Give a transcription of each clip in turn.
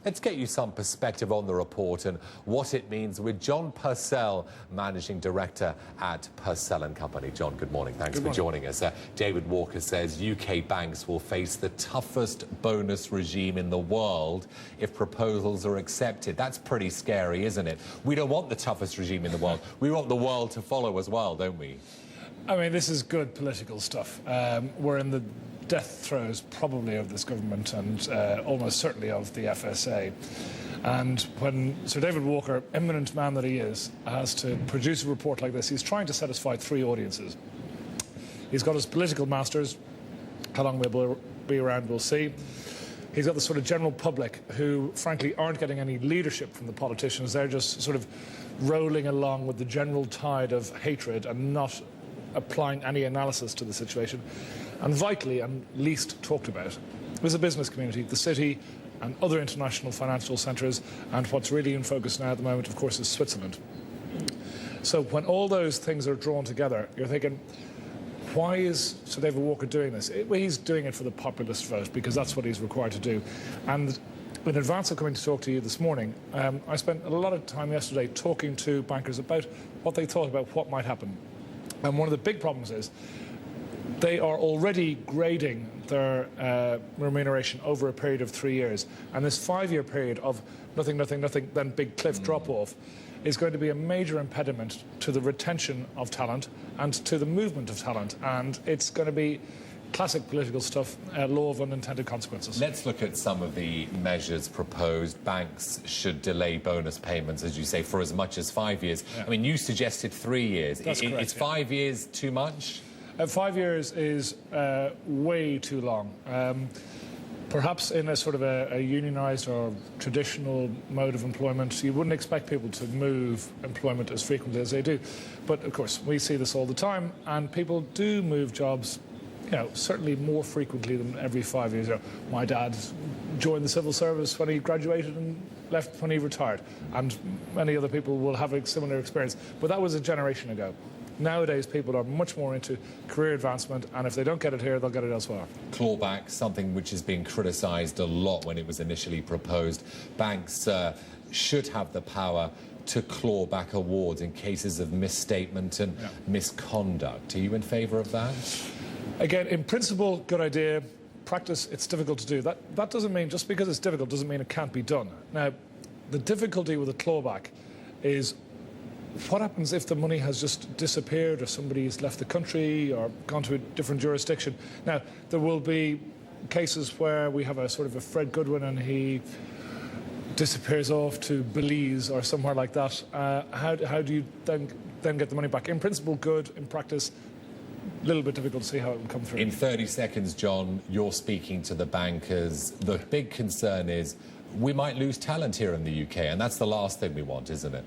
Let's get you some perspective on the report and what it means with John Purcell, Managing Director at Purcell Company. John, good morning. Thanks for joining us. David Walker says UK banks will face the toughest bonus regime in the world if proposals are accepted. That's pretty scary, isn't it? We don't want the toughest regime in the world. We want the world to follow as well, don't we? I mean, this is good political stuff. We're in the death throes probably of this government and almost certainly of the FSA. And when Sir David Walker, eminent man that he is, has to produce a report like this, he's trying to satisfy three audiences. He's got his political masters. How long they'll be around, we'll see. He's got the sort of general public who, frankly, aren't getting any leadership from the politicians. They're just sort of rolling along with the general tide of hatred and not applying any analysis to the situation. And vitally, and least talked about, is the business community, the city and other international financial centres, and what's really in focus now at the moment, of course, is Switzerland. So when all those things are drawn together, you're thinking, why is Sir David Walker doing this? Well, he's doing it for the populist vote, because that's what he's required to do. And in advance of coming to talk to you this morning, I spent a lot of time yesterday talking to bankers about what they thought about what might happen. And one of the big problems is they are already grading their remuneration over a period of 3 years. And this 5-year period of nothing, nothing, nothing, then big cliff drop-off is going to be a major impediment to the retention of talent and to the movement of talent. And it's going to be classic political stuff, law of unintended consequences. Let's look at some of the measures proposed. Banks should delay bonus payments, as you say, for as much as 5 years. Yeah. I mean, you suggested 3 years. That's correct, Is 5 years too much? 5 years is way too long. Perhaps in a sort of a unionised or traditional mode of employment, you wouldn't expect people to move employment as frequently as they do. But, of course, we see this all the time, and people do move jobs, you know, certainly more frequently than every 5 years. My dad joined the civil service when he graduated and left when he retired, and many other people will have a similar experience. But that was a generation ago. Nowadays, people are much more into career advancement, and if they don't get it here, they'll get it elsewhere. Clawback, something which has been criticised a lot when it was initially proposed. Banks should have the power to claw back awards in cases of misstatement and misconduct. Are you in favour of that? Again, in principle, good idea. Practice, it's difficult to do. That doesn't mean, just because it's difficult, doesn't mean it can't be done. Now, the difficulty with a clawback is what happens if the money has just disappeared or somebody's left the country or gone to a different jurisdiction. Now, there will be cases where we have a sort of a Fred Goodwin and he disappears off to Belize or somewhere like that. How do you then get the money back? In principle, good. In practice, a little bit difficult to see how it would come through. In 30 seconds, John, you're speaking to the bankers. The big concern is we might lose talent here in the UK, and that's the last thing we want, isn't it?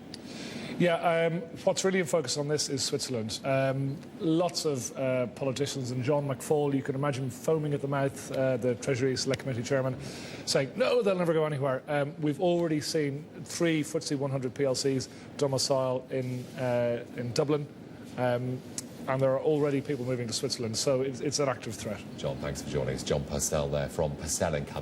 Yeah, what's really in focus on this is Switzerland. Lots of politicians, and John McFall, you can imagine foaming at the mouth, the Treasury Select Committee chairman, saying, no, they'll never go anywhere. We've already seen 3 FTSE 100 PLCs domicile in Dublin, and there are already people moving to Switzerland, so it's an active threat. John, thanks for joining us. John Purcell there from Purcell Company.